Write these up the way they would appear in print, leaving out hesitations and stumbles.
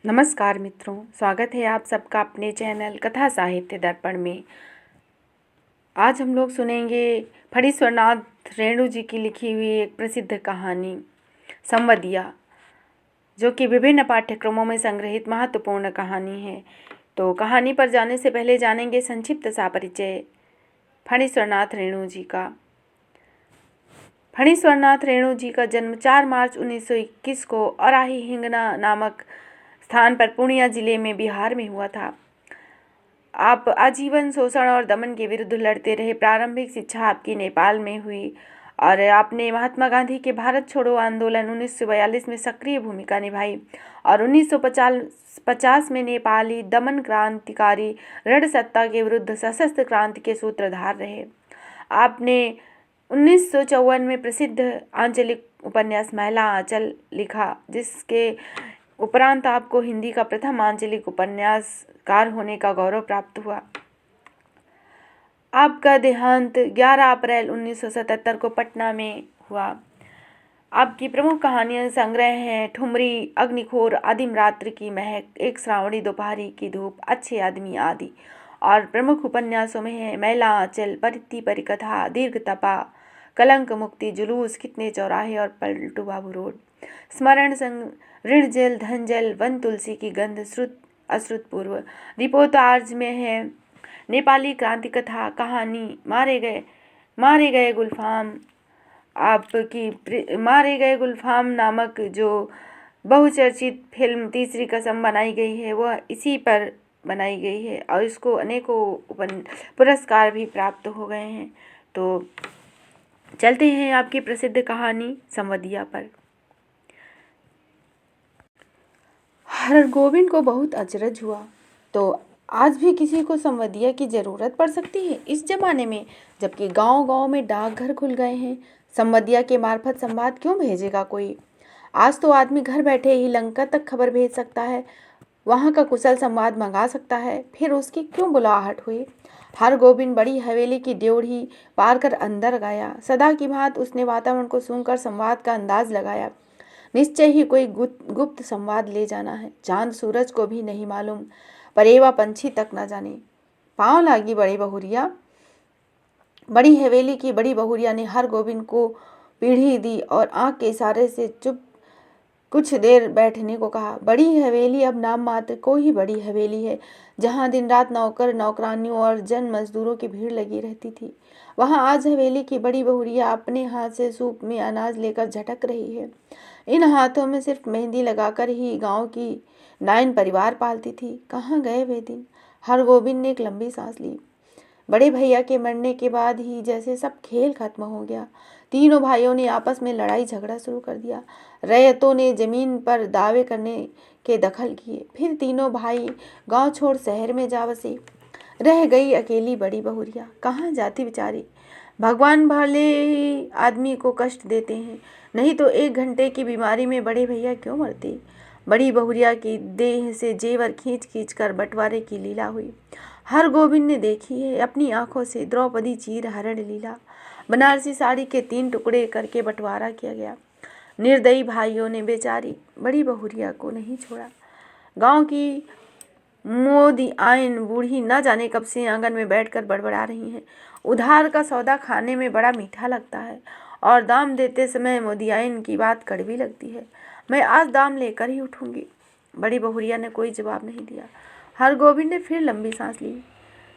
नमस्कार मित्रों, स्वागत है आप सबका अपने चैनल कथा साहित्य दर्पण में। आज हम लोग सुनेंगे फणीश्वरनाथ रेणु जी की लिखी हुई एक प्रसिद्ध कहानी संवदिया, जो कि विभिन्न पाठ्यक्रमों में संग्रहित महत्वपूर्ण कहानी है। तो कहानी पर जाने से पहले जानेंगे संक्षिप्त सा परिचय फणीश्वरनाथ रेणु जी का। फणीश्वरनाथ रेणु जी का जन्म 4 मार्च 1921 को औराही हिंगना नामक स्थान पर पूर्णिया जिले में बिहार में हुआ था। आप आजीवन शोषण और दमन के विरुद्ध लड़ते रहे। प्रारंभिक शिक्षा आपकी नेपाल में हुई और आपने महात्मा गांधी के भारत छोड़ो आंदोलन 1942 में सक्रिय भूमिका निभाई और 1950 में नेपाली दमन क्रांतिकारी ऋण सत्ता के विरुद्ध सशस्त्र क्रांति के सूत्रधार रहे। आपने 1954 में प्रसिद्ध आंचलिक उपन्यास महिला आंचल लिखा, जिसके उपरांत आपको हिंदी का प्रथम आंचलिक उपन्यासकार होने का गौरव प्राप्त हुआ। आपका देहांत 11 अप्रैल 1977 को पटना में हुआ। आपकी प्रमुख कहानियां संग्रह हैं ठुमरी, अग्निखोर, आदिम रात्रि की महक, एक श्रावणी दोपहरी की धूप, अच्छे आदमी आदि। और प्रमुख उपन्यासों में है मैला आंचल, परित्ती परिकथा, दीर्घ तपा, कलंक मुक्ति, जुलूस, कितने चौराहे और पलटू बाबू रोड, स्मरण संग, ऋण जल, धन जल, वन तुलसी की गंध, श्रुत अश्रुत पूर्व। रिपोर्टाज में है नेपाली क्रांति कथा कहानी मारे गए गुलफाम। आपकी मारे गए गुलफाम नामक जो बहुचर्चित फिल्म तीसरी कसम बनाई गई है, वह इसी पर बनाई गई है और इसको अनेकों पुरस्कार भी प्राप्त हो गए हैं। तो चलते हैं आपकी प्रसिद्ध कहानी संवदिया पर। हरगोविंद को बहुत अचरज हुआ, तो आज भी किसी को संवदिया की जरूरत पड़ सकती है इस जमाने में, जबकि गांव-गांव में डाकघर खुल गए हैं। संवदिया के मार्फत संवाद क्यों भेजेगा कोई? आज तो आदमी घर बैठे ही लंका तक खबर भेज सकता है, वहां का कुशल संवाद मंगा सकता है, फिर उसकी क्यों बुलाहट हुई? हरगोविंद बड़ी हवेली की ड्योढ़ी पार कर अंदर गया। सदा की भांति उसने वातावरण को सूंघकर संवाद का अंदाज लगाया। निश्चय ही कोई गुप्त संवाद ले जाना है। चांद सूरज को भी नहीं मालूम, परेवा पंछी तक न जाने। पांव लागी बड़ी बहुरिया। बड़ी हवेली की बड़ी बहुरिया ने हरगोविंद को पीढ़ी दी और आंख के इशारे से चुप कुछ देर बैठने को कहा। बड़ी हवेली अब नाम मात्र को ही बड़ी हवेली है, जहाँ दिन रात नौकर नौकरानियों और जन मजदूरों की भीड़ लगी रहती थी, वहाँ आज हवेली की बड़ी बहुरिया अपने हाथ से सूप में अनाज लेकर झटक रही है। इन हाथों में सिर्फ मेहंदी लगाकर ही गांव की 9 परिवार पालती थी। कहाँ गए वे दिन? हरगोविंद ने एक लंबी सांस ली। बड़े भैया के मरने के बाद ही जैसे सब खेल खत्म हो गया। तीनों भाइयों ने आपस में लड़ाई झगड़ा शुरू कर दिया। रैयतों ने जमीन पर दावे करने के दखल किए। फिर तीनों भाई गांव छोड़ शहर में जा बसे। रह गई अकेली बड़ी बहुरिया। कहाँ जाती बेचारी? भगवान भले ही आदमी को कष्ट देते हैं, नहीं तो 1 घंटे की बीमारी में बड़े भैया क्यों मरते? बड़ी बहुरिया की देह से जेवर खींच खींच कर बंटवारे की लीला हुई। हरगोविंद ने देखी है अपनी आंखों से। द्रौपदी चीर हरण लीला, बनारसी साड़ी के 3 टुकड़े करके बंटवारा किया गया। निर्दयी भाइयों ने बेचारी बड़ी बहुरिया को नहीं छोड़ा। गांव की मोदी आयन बूढ़ी न जाने कब से आंगन में बैठकर बड़बड़ा रही हैं। उधार का सौदा खाने में बड़ा मीठा लगता है और दाम देते समय मोदी आयन की बात कड़वी लगती है। मैं आज दाम लेकर ही उठूंगी। बड़ी बहुरिया ने कोई जवाब नहीं दिया। हरगोविंद ने फिर लंबी सांस ली।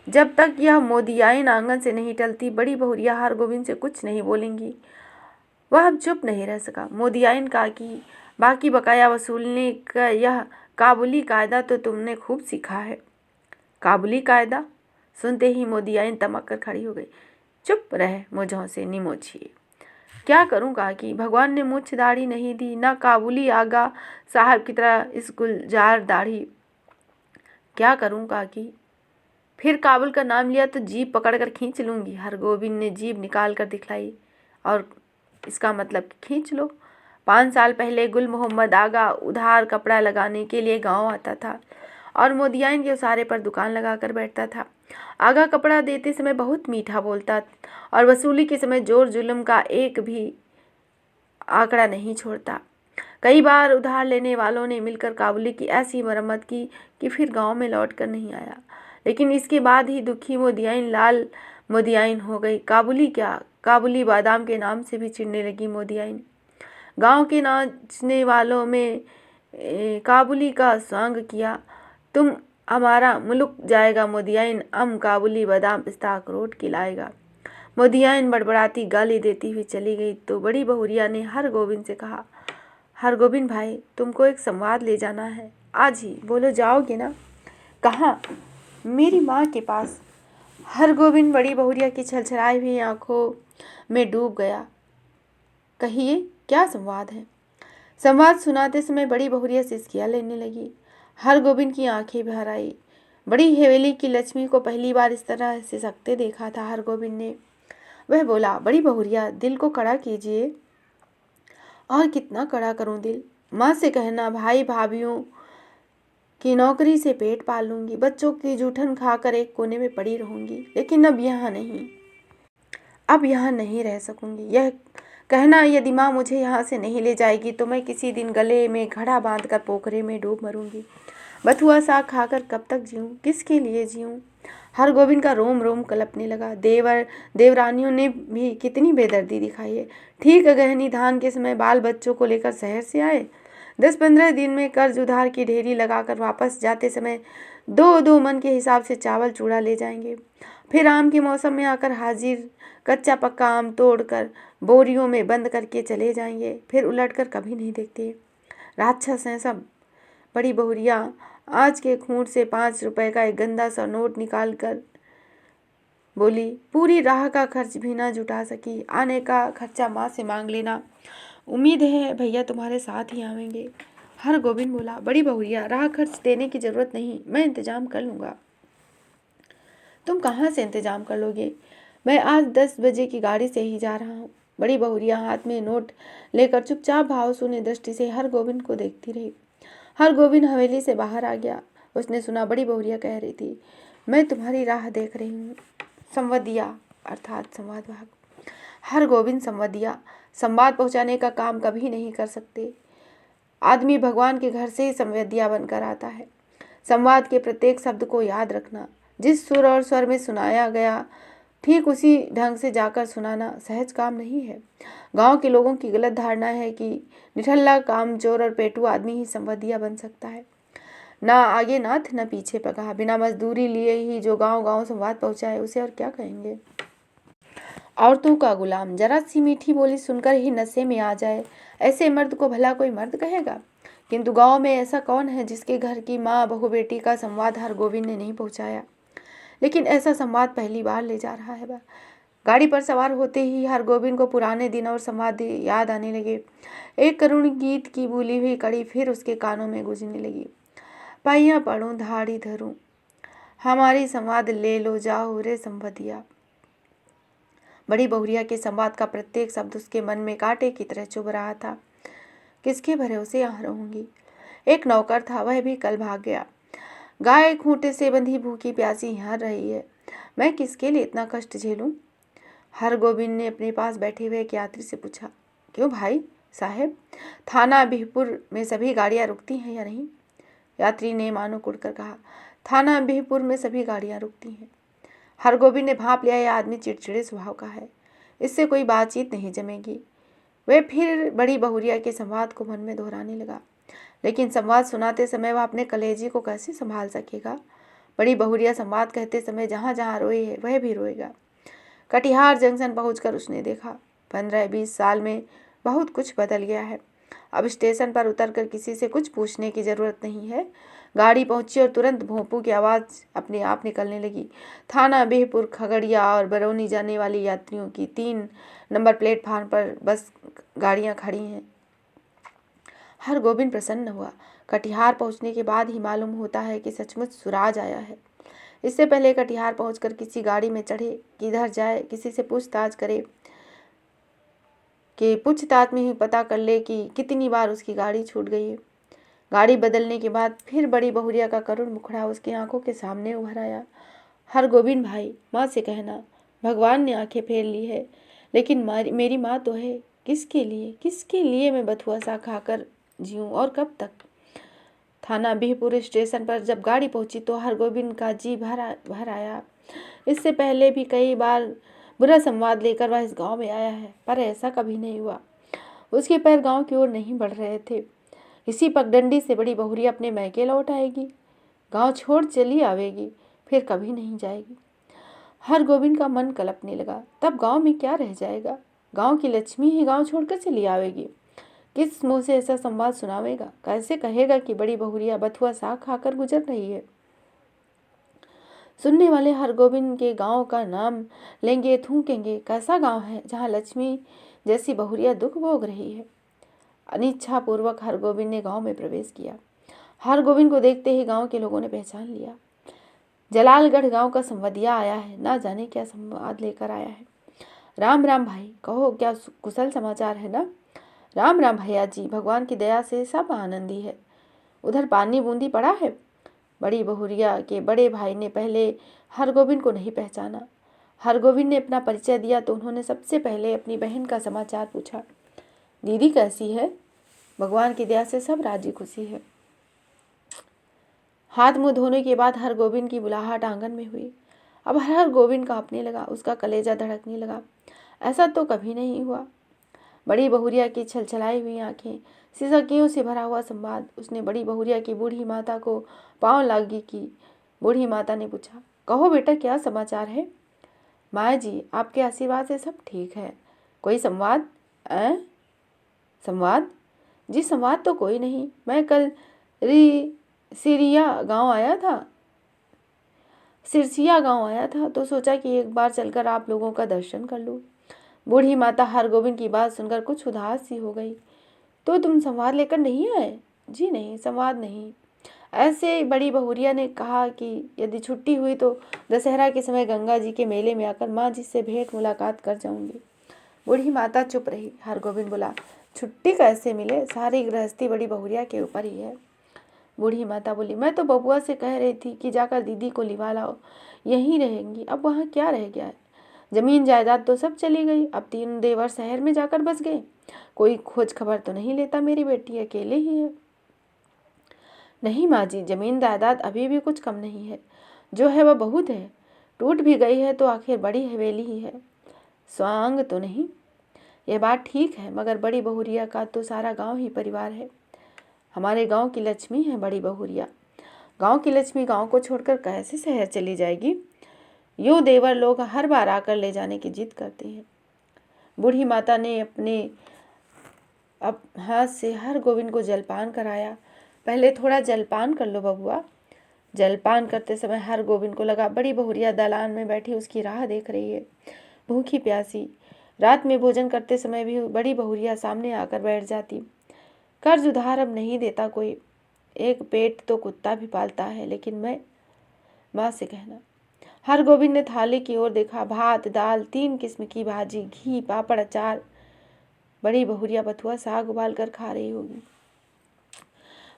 जब तक यह मोदियाइन आंगन से नहीं टलती, बड़ी बहुरिया हरगोविंद से कुछ नहीं बोलेंगी। वह अब चुप नहीं रह सका। मोदियाइन का कि बाकी बकाया वसूलने का यह काबुली कायदा तो तुमने खूब सीखा है। काबुली कायदा? सुनते ही मोदियाइन तमक कर खड़ी हो गई। चुप रह, मुझों से निमोछिए। क्या करूं काकी, भगवान ने मूछ दाढ़ी नहीं दी, ना काबुली आगा साहब की तरह इस गुलजार दाढ़ी। क्या करूं काकी? फिर काबुल का नाम लिया तो जीभ पकड़कर खींच लूंगी। हरगोविंद ने जीभ निकाल कर दिखलाई। और इसका मतलब खींच लो। 5 साल पहले गुल मोहम्मद आगा उधार कपड़ा लगाने के लिए गांव आता था और मोदियाइन के उसारे पर दुकान लगाकर बैठता था। आगा कपड़ा देते समय बहुत मीठा बोलता और वसूली के समय जोर जुल्म का एक भी आंकड़ा नहीं छोड़ता। कई बार उधार लेने वालों ने मिलकर काबुली की ऐसी मरम्मत की कि फिर गांव में लौट कर नहीं आया। लेकिन इसके बाद ही दुखी मोदियाइन लाल मोदियाइन हो गई। काबुली क्या, काबुली बादाम के नाम से भी चिढ़ने लगी मोदियाइन। गांव के नाचने वालों में काबुली का स्वांग किया। तुम हमारा मुल्क जाएगा मोदियाइन, हम काबुली बादाम पिस्ता अखरोट खिलाएगा। मोदियाइन बड़बड़ाती गाली देती हुई चली गई तो बड़ी बहुरिया ने हरगोविंद से कहा, हरगोविंद भाई, तुमको एक संवाद ले जाना है, आज ही। बोलो, जाओगे ना? कहाँ? मेरी माँ के पास। हरगोविंद बड़ी बहुरिया की छलछलाई हुई आंखों में डूब गया। कहिए, क्या संवाद है? संवाद सुनाते समय बड़ी बहुरिया सिसकियाँ लेने लगी। हरगोविंद की आंखें भर आई। बड़ी हवेली की लक्ष्मी को पहली बार इस तरह से सकते देखा था हरगोविंद ने। वह बोला, बड़ी बहुरिया, दिल को कड़ा कीजिए। और कितना कड़ा करूं दिल? माँ से कहना भाई भाभीियों की नौकरी से पेट पाल लूंगी, बच्चों की जूठन खाकर एक कोने में पड़ी रहूंगी, लेकिन अब यहाँ नहीं रह सकूंगी। यह कहना, यदि माँ मुझे यहाँ से नहीं ले जाएगी तो मैं किसी दिन गले में घड़ा बांधकर पोखरे में डूब मरूंगी। बथुआ साग खाकर कब तक जीऊं, किसके लिए जीऊं? हरगोविंद का रोम रोम कलपने लगा। देवरानियों ने भी कितनी बेदर्दी दिखाई है। ठीक गहनी धान के समय बाल बच्चों को लेकर शहर से आए, 10-15 दिन में कर्ज उधार की ढेरी लगाकर वापस जाते समय 2-2 मन के हिसाब से चावल चूड़ा ले जाएंगे। फिर आम के मौसम में आकर हाजिर कच्चा पक्का आम तोड़कर बोरियों में बंद करके चले जाएंगे, फिर उलटकर कभी नहीं देखते। राक्षस हैं सब। बड़ी बहुरिया आज के खूंट से 5 रुपए का एक गंदा सा नोट निकाल कर बोली, पूरी राह का खर्च भी ना जुटा सकी, आने का खर्चा माँ से मांग लेना, उम्मीद है भैया तुम्हारे साथ ही आवेंगे। हरगोविंद बोला, बड़ी बहुरिया, राह खर्च देने की जरूरत नहीं, मैं इंतजाम कर लूँगा। तुम कहाँ से इंतजाम कर लोगे? मैं आज 10 बजे की गाड़ी से ही जा रहा हूँ। बड़ी बहुरिया हाथ में नोट लेकर चुपचाप भावशून्य दृष्टि से हरगोविंद को देखती रही। हरगोविंद हवेली से बाहर आ गया। उसने सुना बड़ी बहुरिया कह रही थी, मैं तुम्हारी राह देख रही हूँ। संवदिया अर्थात संवाद भाग। हरगोविंद संवदिया, संवाद पहुँचाने का काम कभी नहीं कर सकते। आदमी भगवान के घर से ही संवदिया बनकर आता है। संवाद के प्रत्येक शब्द को याद रखना, जिस सुर और स्वर में सुनाया गया ठीक उसी ढंग से जाकर सुनाना सहज काम नहीं है। गांव के लोगों की गलत धारणा है कि निठल्ला, कामचोर और पेटू आदमी ही संवदिया बन सकता है। ना आगे नाथ न पीछे पगा, बिना मजदूरी लिए ही जो गांव गांव संवाद पहुंचाए उसे और क्या कहेंगे? औरतों का गुलाम, जरा सी मीठी बोली सुनकर ही नशे में आ जाए, ऐसे मर्द को भला कोई मर्द कहेगा? किंतु गांव में ऐसा कौन है जिसके घर की माँ बहू बेटी का संवाद हरगोविंद ने नहीं पहुंचाया? लेकिन ऐसा संवाद पहली बार ले जा रहा है वह। गाड़ी पर सवार होते ही हरगोविंद को पुराने दिन और संवाद याद आने लगे। एक करुण गीत की भूली हुई कड़ी फिर उसके कानों में गूंजने लगी। पाइयाँ पढ़ूं धाड़ी धरूं, हमारी संवाद ले लो जाओ रे संवदिया। बड़ी बहुरिया के संवाद का प्रत्येक शब्द उसके मन में कांटे की तरह चुभ रहा था। किसके भरोसे यहाँ रहूंगी? एक नौकर था, वह भी कल भाग गया। गाय खूंटे से बंधी भूखी प्यासी यहाँ रही है, मैं किसके लिए इतना कष्ट झेलूं? हरगोविंद ने अपने पास बैठे हुए एक यात्री से पूछा, क्यों भाई साहब, थाना बिहपुर में सभी गाड़ियाँ रुकती हैं या नहीं? यात्री ने मानो कुड़कर कहा, थाना बिहपुर में सभी गाड़ियाँ रुकती हैं। हरगोविंद ने भांप लिया, यह आदमी चिड़चिड़े स्वभाव का है, इससे कोई बातचीत नहीं जमेगी। वह फिर बड़ी बहुरिया के संवाद को मन में दोहराने लगा, लेकिन संवाद सुनाते समय वह अपने कलेजी को कैसे संभाल सकेगा? बड़ी बहुरिया संवाद कहते समय जहाँ जहाँ रोई है वह भी रोएगा। कटिहार जंक्शन पहुंचकर उसने देखा 15-20 साल में बहुत कुछ बदल गया है। अब स्टेशन पर उतरकर किसी से कुछ पूछने की जरूरत नहीं है। गाड़ी पहुंची और तुरंत भोंपू की आवाज़ अपने आप निकलने लगी। थाना बिहपुर, खगड़िया और बरौनी जाने वाली यात्रियों की 3 नंबर प्लेटफार्म पर बस गाड़ियां खड़ी हैं। हरगोविंद प्रसन्न हुआ। कटिहार पहुंचने के बाद ही मालूम होता है कि सचमुच सुराज आया है। इससे पहले कटिहार पहुंचकर किसी गाड़ी में चढ़े, किधर जाए, किसी से पूछताछ करे कि पूछताछ में ही पता कर ले कि कितनी बार उसकी गाड़ी छूट गई है। गाड़ी बदलने के बाद फिर बड़ी बहुरिया का करुण मुखड़ा उसकी आंखों के सामने उभर आया। हरगोविंद भाई, माँ से कहना भगवान ने आंखें फेर ली है, लेकिन मेरी माँ तो है, किसके लिए मैं बथुआ सा खाकर जीऊँ और कब तक? थाना बिहपुर स्टेशन पर जब गाड़ी पहुंची तो हरगोविंद का जी भर आया। इससे पहले भी कई बार बुरा संवाद लेकर वह इस गांव में आया है, पर ऐसा कभी नहीं हुआ। उसके पैर गांव की ओर नहीं बढ़ रहे थे। इसी पगडंडी से बड़ी बहुरिया अपने मैके लौट आएगी, गांव छोड़ चली आवेगी, फिर कभी नहीं जाएगी। हरगोविंद का मन कलपने लगा। तब गांव में क्या रह जाएगा? गांव की लक्ष्मी ही गांव छोड़कर चली आवेगी। किस मुंह से ऐसा संवाद सुनावेगा? कैसे कहेगा कि बड़ी बहुरिया बथुआ साग खाकर गुजर रही है? सुनने वाले हरगोविंद के गांव का नाम लेंगे, थूकेंगे। कैसा गांव है जहां लक्ष्मी जैसी बहुरिया दुख भोग रही है? अनिच्छा पूर्वक हरगोविंद ने गांव में प्रवेश किया। हरगोविंद को देखते ही गांव के लोगों ने पहचान लिया। जलालगढ़ गांव का संवदिया आया है, ना जाने क्या संवाद लेकर आया है। राम राम भाई, कहो क्या कुशल समाचार है ना? राम राम भैया जी, भगवान की दया से सब आनंदी है। उधर पानी बूंदी पड़ा है? बड़ी बहुरिया के बड़े भाई ने पहले हरगोविंद को नहीं पहचाना। हरगोविंद ने अपना परिचय दिया तो उन्होंने सबसे पहले अपनी बहन का समाचार पूछा। दीदी कैसी है? भगवान की दया से सब राजी खुशी है। हाथ मुंह धोने के बाद हरगोविंद की बुलाहट आंगन में हुई। अब हरगोविंद कांपने लगा, उसका कलेजा धड़कने लगा। ऐसा तो कभी नहीं हुआ। बड़ी बहुरिया की छलछलाई हुई आंखें, सिसकियों से भरा हुआ संवाद। उसने बड़ी बहुरिया की बूढ़ी माता को पांव लागी की। बूढ़ी माता ने पूछा, कहो बेटा क्या समाचार है? माँ जी, आपके आशीर्वाद से सब ठीक है। कोई संवाद? संवाद? जी संवाद तो कोई नहीं। मैं कल सिरसिया गांव आया था तो सोचा कि एक बार चलकर आप लोगों का दर्शन कर लूं। बूढ़ी माता हरगोविंद की बात सुनकर कुछ उदास सी हो गई। तो तुम संवाद लेकर नहीं आए? जी नहीं, संवाद नहीं। ऐसे बड़ी बहुरिया ने कहा कि यदि छुट्टी हुई तो दशहरा के समय गंगा जी के मेले में आकर माँ जी से भेंट मुलाकात कर जाऊंगी। बूढ़ी माता चुप रही। हरगोविंद बोला, छुट्टी कैसे मिले? सारी गृहस्थी बड़ी बहुरिया के ऊपर ही है। बूढ़ी माता बोली, मैं तो बबुआ से कह रही थी कि जाकर दीदी को लिवा लाओ, यहीं रहेंगी। अब वहाँ क्या रह गया है? जमीन जायदाद तो सब चली गई। अब 3 देवर शहर में जाकर बस गए। कोई खोज खबर तो नहीं लेता। मेरी बेटी अकेले ही है। नहीं माँ जी, जमीन जायदाद अभी भी कुछ कम नहीं है। जो है वह बहुत है। टूट भी गई है तो आखिर बड़ी हवेली ही है, स्वांग तो नहीं। यह बात ठीक है, मगर बड़ी बहुरिया का तो सारा गांव ही परिवार है। हमारे गांव की लक्ष्मी है बड़ी बहुरिया। गांव की लक्ष्मी गांव को छोड़कर कैसे शहर चली जाएगी? यूँ देवर लोग हर बार आकर ले जाने की जिद करते हैं। बूढ़ी माता ने अपने हाथ से हरगोविंद को जलपान कराया। पहले थोड़ा जलपान कर लो बबुआ। जलपान करते समय हरगोविंद को लगा बड़ी बहुरिया दालान में बैठी उसकी राह देख रही है, भूखी प्यासी। रात में भोजन करते समय भी बड़ी बहुरिया सामने आकर बैठ जाती। कर्ज उधार अब नहीं देता कोई। एक पेट तो कुत्ता भी पालता है, लेकिन मैं माँ से कहना। हरगोविंद ने थाली की ओर देखा। भात, दाल, 3 किस्म की भाजी, घी, पापड़, अचार। बड़ी बहुरिया बथुआ साग उबाल कर खा रही होगी।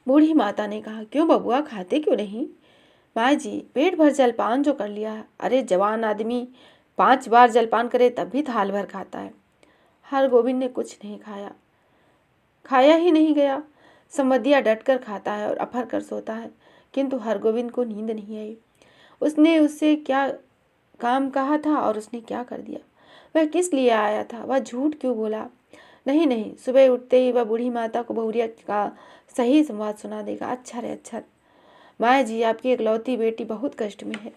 बूढ़ी माता ने कहा, क्यों बबुआ, खाते क्यों नहीं? माँ जी, पेट भर जलपान जो कर लिया। अरे जवान आदमी 5 बार जलपान करे तब भी थाल भर खाता है। हरगोविंद ने कुछ नहीं खाया, खाया ही नहीं गया। संवदिया डटकर खाता है और अफर कर सोता है, किंतु हरगोविंद को नींद नहीं आई। उसने उससे क्या काम कहा था और उसने क्या कर दिया? वह किस लिए आया था? वह झूठ क्यों बोला? नहीं नहीं, सुबह उठते ही वह बूढ़ी माता को बहुरिया का सही संवाद सुना देगा। अच्छा रे अच्छा। माँ जी, आपकी इकलौती बेटी बहुत कष्ट में है।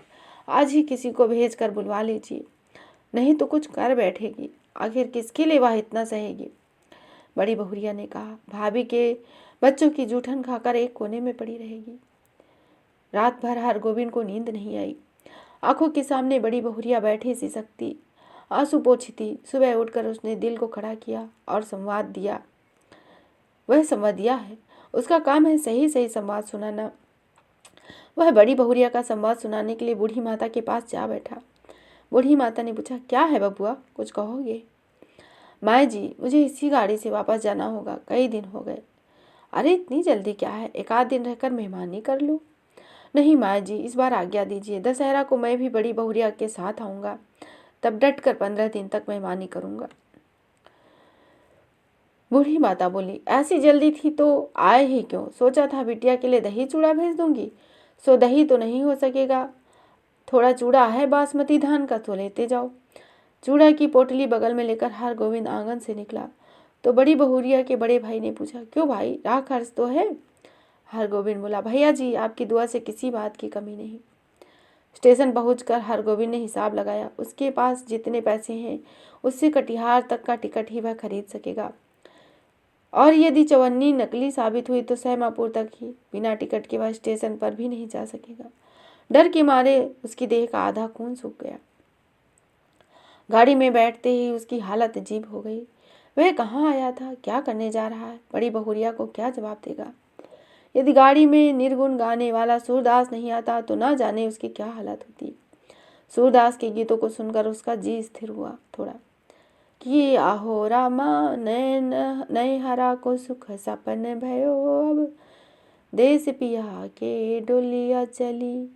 आज ही किसी को भेज कर बुलवा लीजिए, नहीं तो कुछ कर बैठेगी। आखिर किसके लिए वह इतना सहेगी? बड़ी बहुरिया ने कहा, भाभी के बच्चों की जूठन खाकर एक कोने में पड़ी रहेगी। रात भर हरगोविंद को नींद नहीं आई। आंखों के सामने बड़ी बहुरिया बैठी सी सकती, आंसू पोंछती। सुबह उठकर उसने दिल को खड़ा किया और संवाद दिया। वह संवादिया है, उसका काम है सही सही संवाद सुनाना। वह बड़ी बहुरिया का संवाद सुनाने के लिए बूढ़ी माता के पास जा बैठा। बूढ़ी माता ने पूछा, क्या है बबुआ, कुछ कहोगे? माँ जी, मुझे इसी गाड़ी से वापस जाना होगा, कई दिन हो गए। अरे इतनी जल्दी क्या है, 1 आध दिन रहकर मेहमानी कर लो। नहीं माँ जी, इस बार आज्ञा दीजिए। दशहरा को मैं भी बड़ी बहुरिया के साथ आऊँगा, तब डट कर 15 दिन तक मेहमानी करूँगा। बूढ़ी माता बोली, ऐसी जल्दी थी तो आए ही क्यों? सोचा था बिटिया के लिए दही चूड़ा भेज दूंगी। सो दही तो नहीं हो सकेगा, थोड़ा चूड़ा है बासमती धान का, तो लेते जाओ। चूड़ा की पोटली बगल में लेकर हरगोविंद आंगन से निकला तो बड़ी बहुरिया के बड़े भाई ने पूछा, क्यों भाई, राह खर्च तो है? हरगोविंद बोला, भैया जी आपकी दुआ से किसी बात की कमी नहीं। स्टेशन पहुंचकर हरगोविंद ने हिसाब लगाया, उसके पास जितने पैसे हैं उससे कटिहार तक का टिकट ही वह खरीद सकेगा, और यदि चवन्नी नकली साबित हुई तो सहमापुर तक ही, बिना टिकट के वह स्टेशन पर भी नहीं जा सकेगा। डर के मारे उसकी देह का आधा खून सूख गया। गाड़ी में बैठते ही उसकी हालत अजीब हो गई। वह कहाँ आया था, क्या करने जा रहा है, बड़ी बहुरिया को क्या जवाब देगा? यदि गाड़ी में निर्गुण गाने वाला सूरदास नहीं आता तो ना जाने उसकी क्या हालत होती। सूरदास के गीतों को सुनकर उसका जी स्थिर हुआ थोड़ा कि आहो रामा नैन नए हरा को सुख सपन भयो, अब देश पिया के डोलिया चली।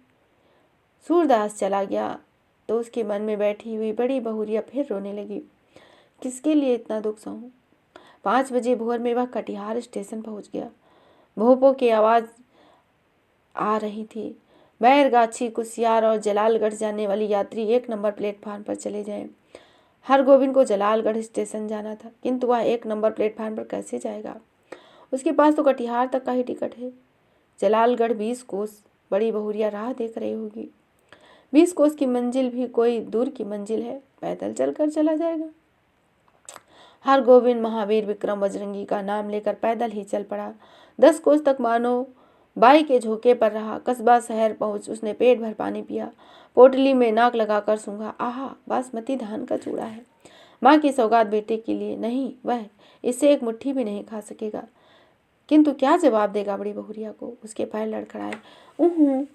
सूरदास चला गया तो उसके मन में बैठी हुई बड़ी बहुरिया फिर रोने लगी। किसके लिए इतना दुख सहूं? 5 बजे भोर में वह कटिहार स्टेशन पहुंच गया। भोपों की आवाज़ आ रही थी, बैरगाछी, कुसियार और जलालगढ़ जाने वाली यात्री 1 नंबर प्लेटफार्म पर चले जाएं। हरगोविंद को जलालगढ़ स्टेशन जाना था, किंतु वह 1 नंबर प्लेटफार्म पर कैसे जाएगा? उसके पास तो कटिहार तक का ही टिकट है। जलालगढ़ 20 कोस, बड़ी बहुरिया राह देख रही होगी। 20 कोस की मंजिल भी कोई दूर की मंजिल है, पैदल चलकर चला जाएगा। हरगोविंद महावीर विक्रम बजरंगी का नाम लेकर पैदल ही चल पड़ा। 10 कोस तक मानो बाई के झोंके पर रहा। कस्बा शहर पहुंच उसने पेट भर पानी पिया, पोटली में नाक लगाकर सूंघा। आहा, बासमती धान का चूड़ा है, माँ की सौगात बेटे के लिए। नहीं, वह इससे एक मुट्ठी भी नहीं खा सकेगा। किंतु क्या जवाब देगा बड़ी बहुरिया को? उसके पैर लड़खड़ाए।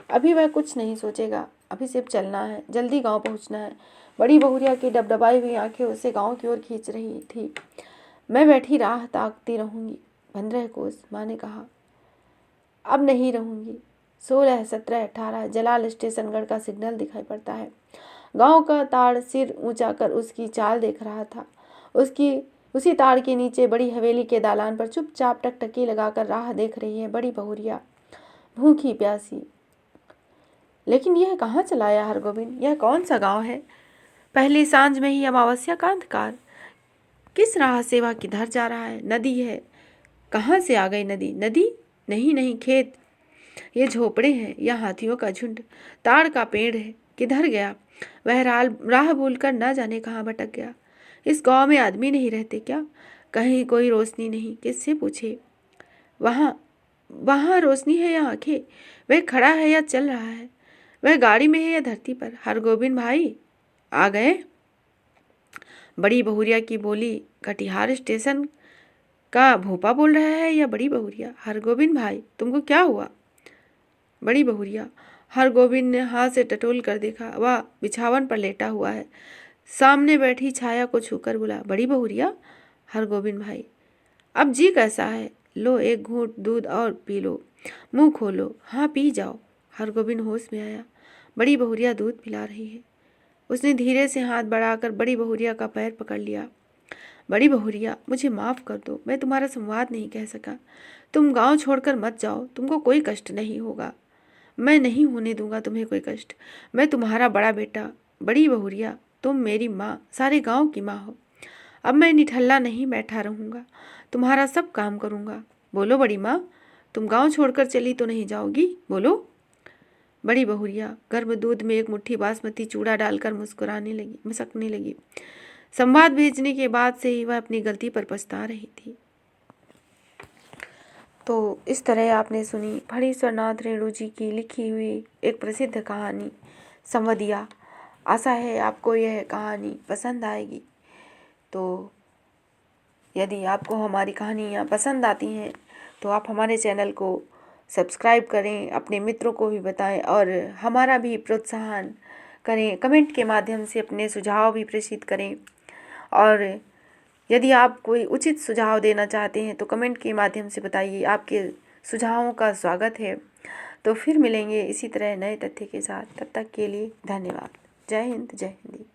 अभी वह कुछ नहीं सोचेगा, अभी सिर्फ चलना है, जल्दी गांव पहुंचना है। बड़ी बहुरिया की डबडबाई हुई आंखें उसे गांव की ओर खींच रही थी। मैं बैठी राह ताकती रहूंगी। 15 कोस, माँ ने कहा। अब नहीं रहूंगी। 16, 17, 18 जलाल स्टेशनगढ़ का सिग्नल दिखाई पड़ता है। गांव का ताड़ सिर ऊंचा कर उसकी चाल देख रहा था। उसी ताड़ के नीचे बड़ी हवेली के दालान पर चुपचाप टकटकी लगाकर राह देख रही है बड़ी बहुरिया, भूखी प्यासी। लेकिन यह कहाँ चला आया हरगोविंद? यह कौन सा गांव है? पहली सांझ में ही अमावस्या का अंधकार। किस राह से वह किधर जा रहा है? नदी है। कहाँ से आ गई नदी? नदी नहीं, नहीं, खेत। ये झोपड़े हैं या हाथियों का झुंड। ताड़ का पेड़ है। किधर गया वह? राह भूलकर न जाने कहाँ भटक गया। इस गांव में आदमी नहीं रहते क्या? कहीं कोई रोशनी नहीं, किससे पूछे? वहाँ वहाँ रोशनी है या आंखें? वह खड़ा है या चल रहा है? वह गाड़ी में है या धरती पर? हरगोविंद भाई आ गए? बड़ी बहुरिया की बोली कटिहार स्टेशन का भोपा बोल रहा है या बड़ी बहुरिया? हरगोविंद भाई, तुमको क्या हुआ? बड़ी बहुरिया। हरगोविंद ने हाथ से टटोल कर देखा, वह बिछावन पर लेटा हुआ है। सामने बैठी छाया को छूकर बोला, बड़ी बहुरिया। हरगोविंद भाई, अब जी कैसा है? लो, एक घूंट दूध और पी लो, मुंह खोलो। हाँ, पी जाओ। हरगोविंद होश में आया। बड़ी बहुरिया दूध पिला रही है। उसने धीरे से हाथ बढ़ाकर बड़ी बहुरिया का पैर पकड़ लिया। बड़ी बहुरिया, मुझे माफ़ कर दो, मैं तुम्हारा संवाद नहीं कह सका। तुम गांव छोड़कर मत जाओ, तुमको कोई कष्ट नहीं होगा। मैं नहीं होने दूंगा तुम्हें कोई कष्ट। मैं तुम्हारा बड़ा बेटा। बड़ी बहुरिया, तुम मेरी माँ, सारे गांव की माँ हो। अब मैं निठल्ला नहीं बैठा रहूँगा, तुम्हारा सब काम करूँगा। बोलो बड़ी माँ, तुम गांव छोड़कर चली तो नहीं जाओगी? बोलो। बड़ी बहुरिया गर्म दूध में एक मुट्ठी बासमती चूड़ा डालकर मुस्कने लगी। संवाद भेजने के बाद से ही वह अपनी गलती पर पछता रही थी। तो इस तरह आपने सुनी फणीश्वरनाथ रेणु जी की लिखी हुई एक प्रसिद्ध कहानी संवदिया। आशा है आपको यह कहानी पसंद आएगी। तो यदि आपको हमारी कहानियाँ पसंद आती हैं तो आप हमारे चैनल को सब्सक्राइब करें, अपने मित्रों को भी बताएं और हमारा भी प्रोत्साहन करें। कमेंट के माध्यम से अपने सुझाव भी प्रेषित करें, और यदि आप कोई उचित सुझाव देना चाहते हैं तो कमेंट के माध्यम से बताइए। आपके सुझावों का स्वागत है। तो फिर मिलेंगे इसी तरह नए तथ्य के साथ। तब तक के लिए धन्यवाद। जय हिंद, जय हिंदी।